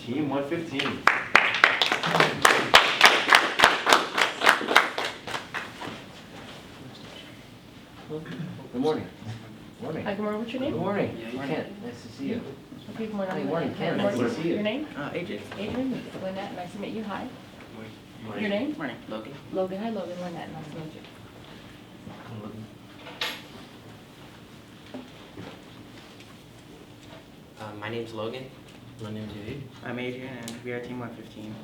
Team 115. Good morning. Morning. Hi, good morning. What's your Good name? morning. Ken, nice to see you. Okay, good morning. Hey, morning, Ken. Nice to see you. Your name? AJ. Adrian. Lynette. Nice to meet you. Hi. Your name? Morning. Logan. Logan. Hi, Logan. Lynette. Nice to meet you. My name's Logan. My name's Yair. I'm Adrian, and we are Team 115.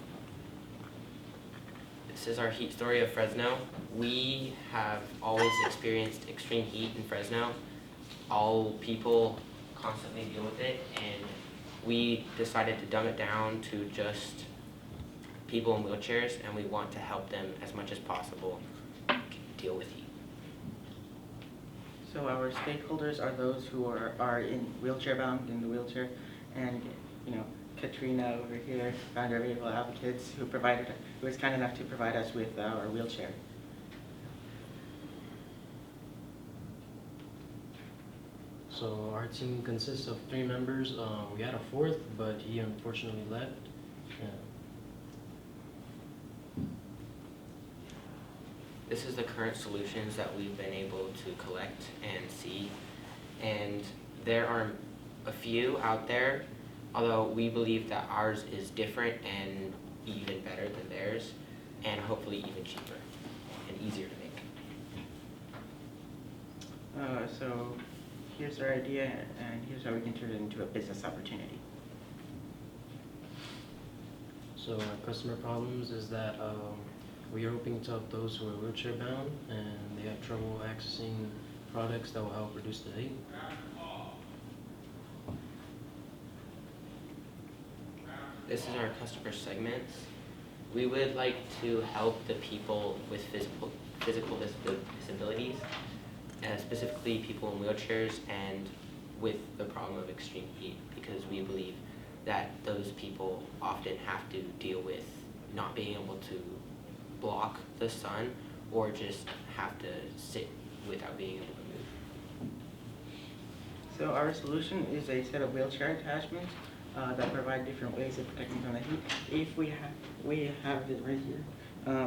This is our heat story of Fresno. We have always experienced extreme heat in Fresno. All people constantly deal with it, and we decided to dumb it down to just people in wheelchairs, and we want to help them as much as possible deal with heat. So our stakeholders are those who are in wheelchair bound, in the wheelchair, and Katrina over here, founder of Able Advocates, who was kind enough to provide us with our wheelchair. So our team consists of 3 members. We had a 4th, but he unfortunately left. This is the current solutions that we've been able to collect and see, and there are a few out there, although we believe that ours is different and even better than theirs, and hopefully even cheaper and easier to make. So here's our idea, and here's how we can turn it into a business opportunity. So our customer problems is that we are hoping to help those who are wheelchair bound and they have trouble accessing products that will help reduce the heat. This is our customer segments. We would like to help the people with physical disabilities, specifically people in wheelchairs and with the problem of extreme heat, because we believe that those people often have to deal with not being able to block the sun or just have to sit without being able to move. So our solution is a set of wheelchair attachments that provide different ways of protecting from the heat. If we have it right here.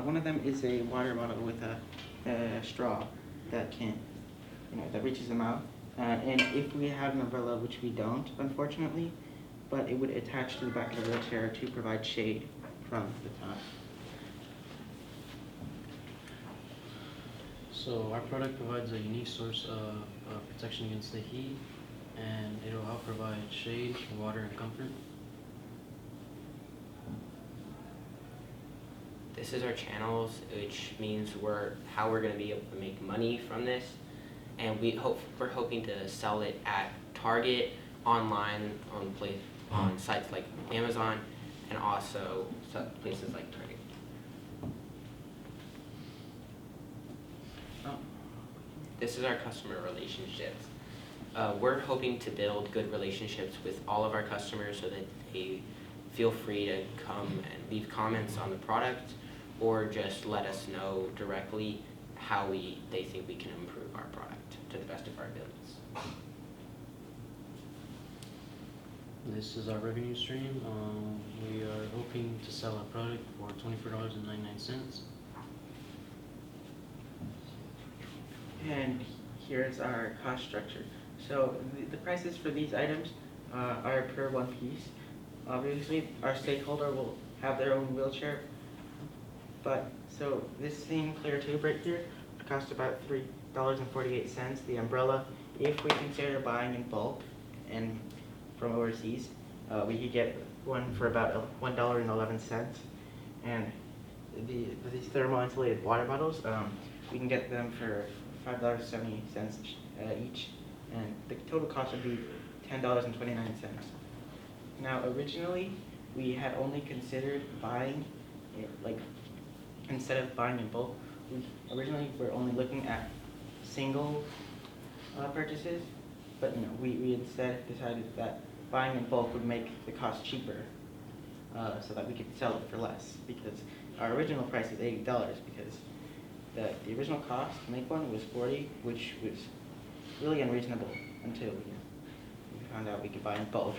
One of them is a water bottle with a straw that that reaches the mouth. And if we have an umbrella, which we don't, unfortunately, but it would attach to the back of the wheelchair to provide shade from the top. So our product provides a unique source of protection against the heat, and it will help provide shade, water, and comfort. This is our channels, which means how we're going to be able to make money from this, and we're hoping to sell it at Target, online, on sites like Amazon, and also places like Target. This is our customer relationships. We're hoping to build good relationships with all of our customers so that they feel free to come and leave comments on the product or just let us know directly how they think we can improve our product to the best of our abilities. This is our revenue stream. We are hoping to sell our product for $24.99. And here's our cost structure. So the prices for these items are per one piece. Obviously, our stakeholder will have their own wheelchair. But so this thin clear tube right here would cost about $3.48. The umbrella, if we consider buying in bulk and from overseas, we could get one for about $1.11. And these thermal insulated water bottles, we can get them for $5.70 each, and the total cost would be $10.29. Now, originally, we had only considered buying it, instead of buying in bulk, originally we're only looking at single purchases, but we instead decided that buying in bulk would make the cost cheaper, so that we could sell it for less, because our original price is $80, because the original cost to make one was $40, which was really unreasonable until we found out we could buy in bulk.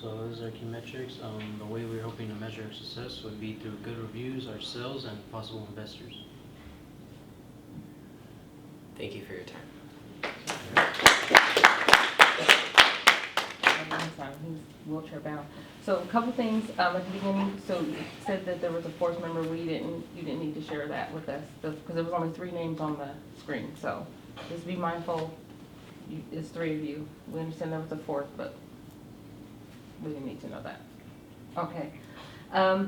So those are key metrics. The way we're hoping to measure our success would be through good reviews, our sales, and possible investors. Thank you for your time. He's wheelchair bound. So a couple things, at the beginning, so you said that there was a fourth member, you didn't need to share that with us, because there was only 3 names on the screen, so just be mindful, it's 3 of you. We understand there was a fourth, but we didn't need to know that. Okay.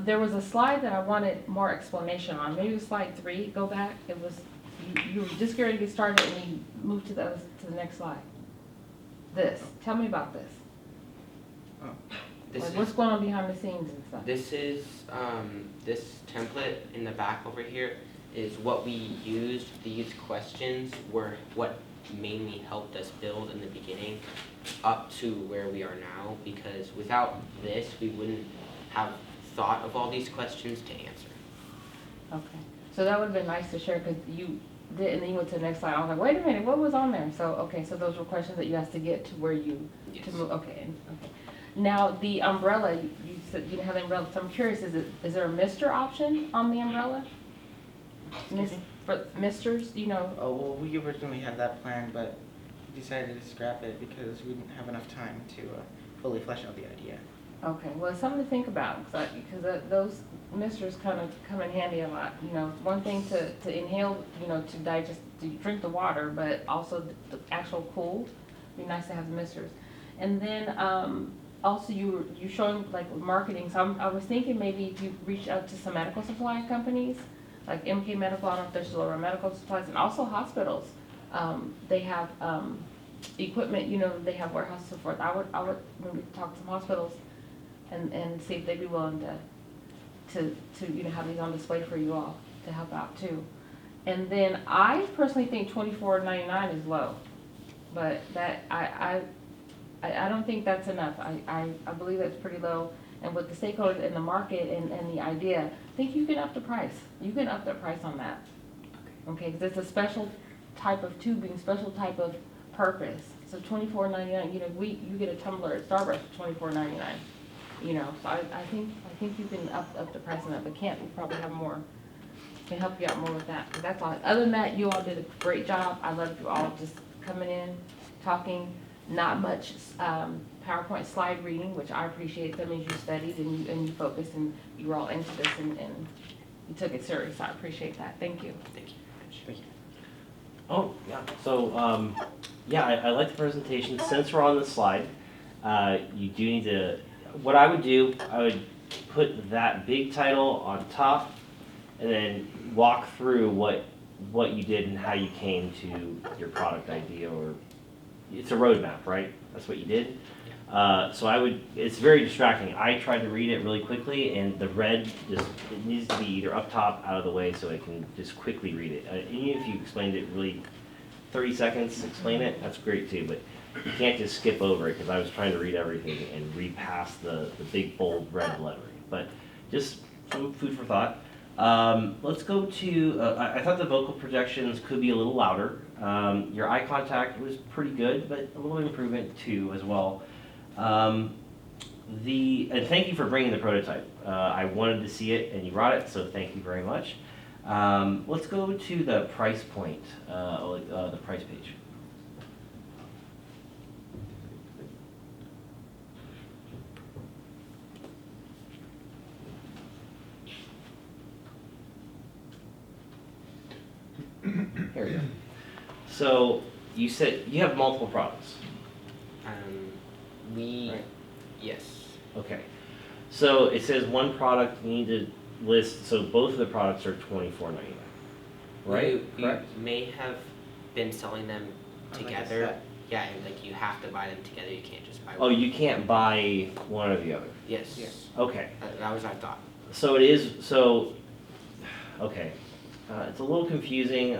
There was a slide that I wanted more explanation on, maybe slide 3, go back, it was, you were just getting ready to get started and you moved to the next slide. Tell me about this. This Like, is, what's going on behind the scenes and stuff? this is, this template in the back over here is what we used. These questions were what mainly helped us build in the beginning up to where we are now, because without this, we wouldn't have thought of all these questions to answer. Okay, so that would've been nice to share, because you did, and then you went to the next slide, I was like, wait a minute, what was on there? So, okay, so those were questions that you asked to get to where you, Yes. to move, okay. Now, the umbrella, you said you didn't have the umbrella, so I'm curious, is there a Mr. option on the umbrella? Excuse me? For Misters, you know? Oh, well, we originally had that plan, but we decided to scrap it because we didn't have enough time to fully flesh out the idea. Okay, well, it's something to think about, because those misters kind of come in handy a lot. You know, it's one thing to inhale, you know, to digest, to drink the water, but also the actual cooled. It'd be nice to have the misters. And then also you showing like marketing. So I was thinking maybe if you reach out to some medical supply companies, like MK Medical, I don't know if there's still around medical supplies, and also hospitals. They have equipment, you know, they have warehouses and so forth. I would maybe talk to some hospitals and see if they'd be willing to you know, have these on display for you all to help out too. And then I personally think $24.99 is low, but that I don't think that's enough. I believe that's pretty low. And with the stakeholders in the market and the idea, I think you can up the price. You can up the price on that. Okay, because it's a special type of tubing, special type of purpose. So $24.99, you know, you get a tumbler at Starbucks for $24.99. You know, so I think you can up the price on that, but can't, we probably have more, can help you out more with that. But that's all. Other than that, you all did a great job. I loved you all just coming in, talking, not much PowerPoint slide reading, which I appreciate. That means you studied and you focused and you were all into this and you took it serious. I appreciate that. Thank you. Thank you. Thank you. Oh, yeah, so, yeah, I like the presentation. Since we're on the slide, you do need to, what I would do, I would put that big title on top and then walk through what you did and how you came to your product idea, or it's a roadmap, right? That's what you did. So it's very distracting. I tried to read it really quickly, and the red it needs to be either up top, out of the way, so I can just quickly read it. Even if you explained it really 30 seconds, explain it, that's great too, but you can't just skip over it, because I was trying to read everything and read past the big, bold, red lettering. But just some food for thought. Let's go to, I thought the vocal projections could be a little louder. Your eye contact was pretty good, but a little improvement too as well. And thank you for bringing the prototype. I wanted to see it and you brought it, so thank you very much. Let's go to the price point, the price page. Here we go. So you said you have multiple products. Right. Yes. Okay. So it says one product you need to list. So both of the products are $24.99. Right. We may have been selling them Like a together. set. Yeah, and like you have to buy them together. You can't just buy Oh, one. you can't buy one or the other. Yes. Yes. Okay. That was our thought. So it is. So okay. It's a little confusing.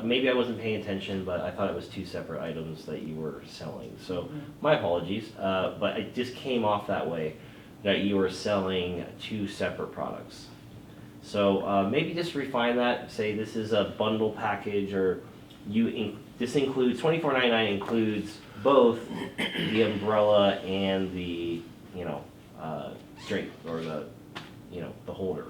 Maybe I wasn't paying attention, but I thought it was two separate items that you were selling. So my apologies, but it just came off that way, that you were selling two separate products. So maybe just refine that. Say this is a bundle package, or this includes $24.99 includes both the umbrella and the strength or the holder.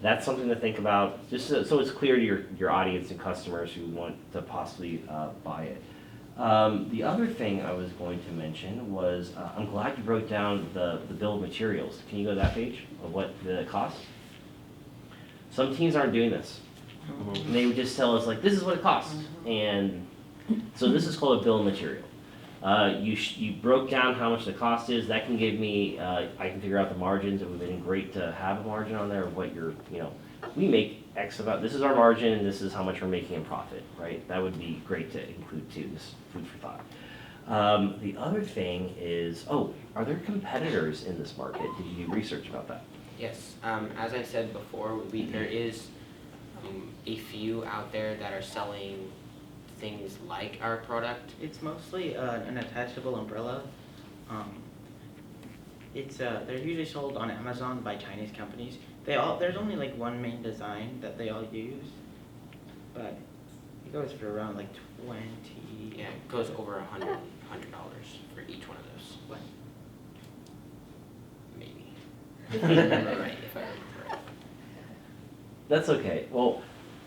That's something to think about, just so it's clear to your audience and customers who want to possibly buy it. The other thing I was going to mention was, I'm glad you wrote down the bill of materials. Can you go to that page of what the cost? Some teams aren't doing this. And they would just tell us like, this is what it costs. And so this is called a bill of material. You broke down how much the cost is. That can give me, I can figure out the margins. It would have been great to have a margin on there of what we make X about, this is our margin and this is how much we're making in profit, right? That would be great to include too, this food for thought. The other thing is, are there competitors in this market? Did you do research about that? Yes, as I said before, there is a few out there that are selling things like our product. It's mostly an attachable umbrella. They're usually sold on Amazon by Chinese companies. There's only like one main design that they all use, but it goes for around like 20. Yeah, it goes over $100 for each one of those. What? Maybe. If I remember right. That's okay. Well,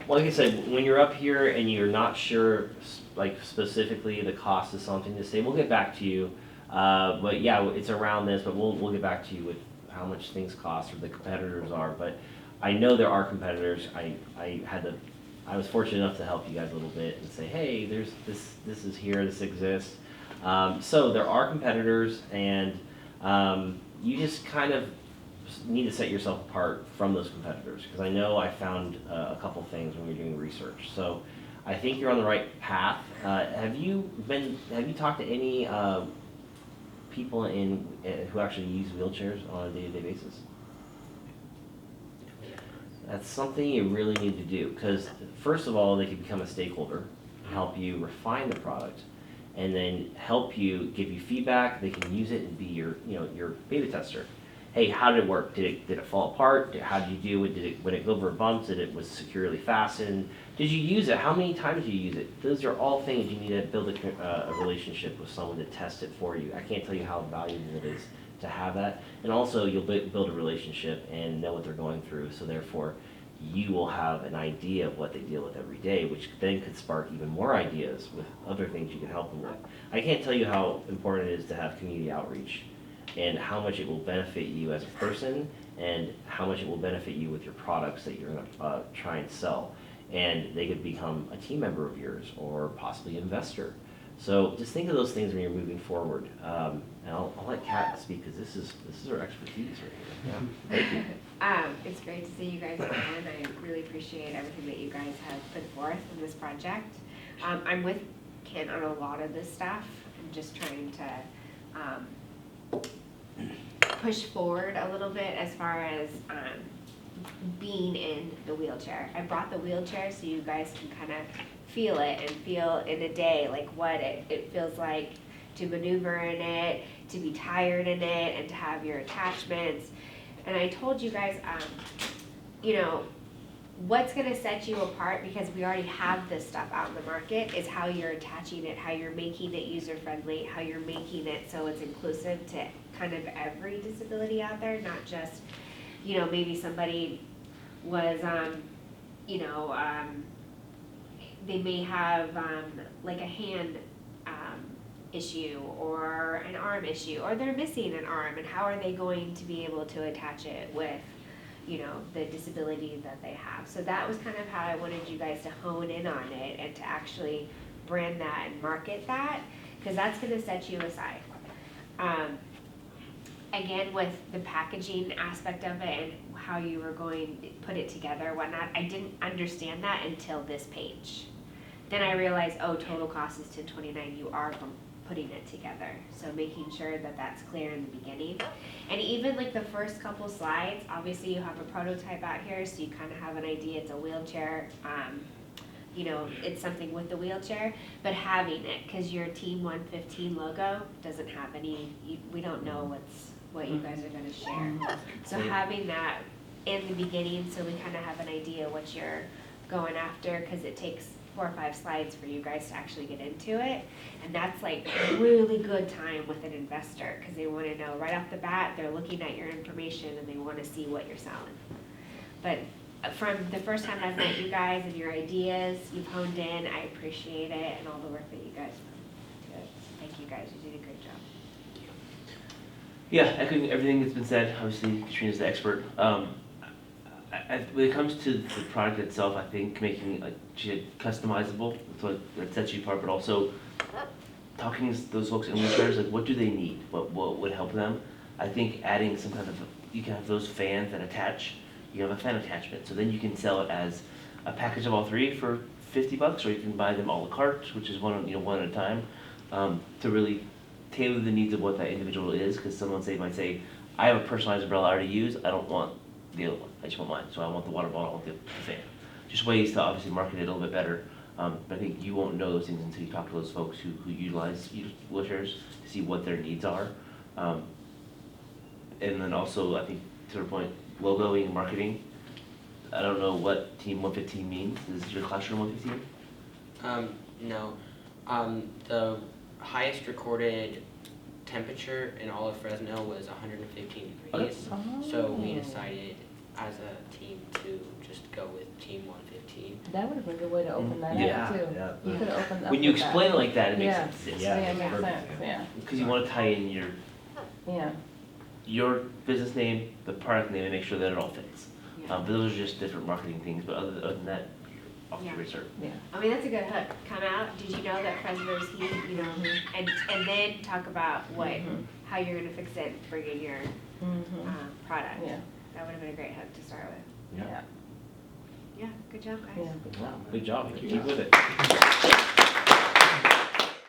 like I said, when you're up here and you're not sure, like specifically the cost of something to say, we'll get back to you. But yeah, it's around this, but we'll get back to you with how much things cost or the competitors are. But I know there are competitors. I was fortunate enough to help you guys a little bit and say, hey, there's this is here, this exists. So there are competitors, and you just kind of need to set yourself apart from those competitors, because I know I found a couple things when we were doing research. So I think you're on the right path. Have you talked to any people who actually use wheelchairs on a day-to-day basis? That's something you really need to do, because first of all, they can become a stakeholder, help you refine the product, and then help you, give you feedback. They can use it and be your beta tester. Hey, how did it work? Did it fall apart? How did you do it? When it go over bumps, was securely fastened? Did you use it? How many times did you use it? Those are all things you need to build a relationship with someone to test it for you. I can't tell you how valuable it is to have that. And also, you'll build a relationship and know what they're going through, so therefore, you will have an idea of what they deal with every day, which then could spark even more ideas with other things you can help them with. I can't tell you how important it is to have community outreach, and how much it will benefit you as a person, and how much it will benefit you with your products that you're going to try and sell. And they could become a team member of yours, or possibly an investor. So just think of those things when you're moving forward. And I'll let Kat speak, because this is her expertise right here. Yeah. Thank you. It's great to see you guys again. I really appreciate everything that you guys have put forth in this project. I'm with Kent on a lot of this stuff. I'm just trying to push forward a little bit as far as being in the wheelchair. I brought the wheelchair so you guys can kind of feel it and feel in a day like what it feels like to maneuver in it, to be tired in it, and to have your attachments. And I told you guys, what's gonna set you apart, because we already have this stuff out in the market, is how you're attaching it, how you're making it user-friendly, how you're making it so it's inclusive to kind of every disability out there, not just, maybe somebody was, they may have like a hand issue or an arm issue, or they're missing an arm, and how are they going to be able to attach it with the disability that they have. So that was kind of how I wanted you guys to hone in on it and to actually brand that and market that, because that's going to set you aside. Again, with the packaging aspect of it and how you were going to put it together, whatnot, I didn't understand that until this page. Then I realized, total cost is $10.29. You are putting it together. So making sure that that's clear in the beginning. And even like the first couple slides, obviously you have a prototype out here, so you kind of have an idea it's a wheelchair. It's something with the wheelchair, but having it, because your Team 115 logo doesn't have any, we don't know what you guys are going to share. So having that in the beginning, so we kind of have an idea what you're going after, because it takes 4 or 5 slides for you guys to actually get into it. And that's like a really good time with an investor, because they wanna know right off the bat, they're looking at your information and they wanna see what you're selling. But from the first time I've met you guys and your ideas, you've honed in, I appreciate it, and all the work that you guys did. Thank you guys, you did a great job. Yeah, echoing everything that's been said, obviously Katrina's the expert. When it comes to the product itself, I think making like customizable, so that sets you apart, but also talking to those folks in wheelchairs, like what do they need? What would help them? I think adding some kind of, you can have those fans that attach, you have a fan attachment, so then you can sell it as a package of all 3 for $50, or you can buy them a la carte, which is one at a time, to really tailor the needs of what that individual is, because someone might say, I have a personalized umbrella I already use, I don't want the other one, I just want mine, so I want the water bottle, I want the fan. Just ways to obviously market it a little bit better, but I think you won't know those things until you talk to those folks who utilize wheelchairs to see what their needs are. And then also, I think, to her point, logoing and marketing. I don't know what Team 115 means. Is your classroom 115? No. The highest recorded temperature in all of Fresno was 115 degrees. So we decided as a team to just go with Team 115. That would have been a good way to open that Yeah, up too. yeah. You could have opened up When you with that. explain it like that, it makes Yeah. sense. Yeah. Yeah, it makes perfect. sense, yeah, Because you want to tie in yeah. your business name, the product name, and make sure that it all fits. Yeah. But those are just different marketing things. But other than that, off to Yeah. your research. I mean, that's a good hook. Come out, did you know that Fresno's heat, you know, and then talk about what, Mhm. how you're gonna fix it, bring in your, Mhm. product. Yeah, That would have been a great hook to start with. yeah, Yeah, good job, guys. yeah. Good job, keep with it.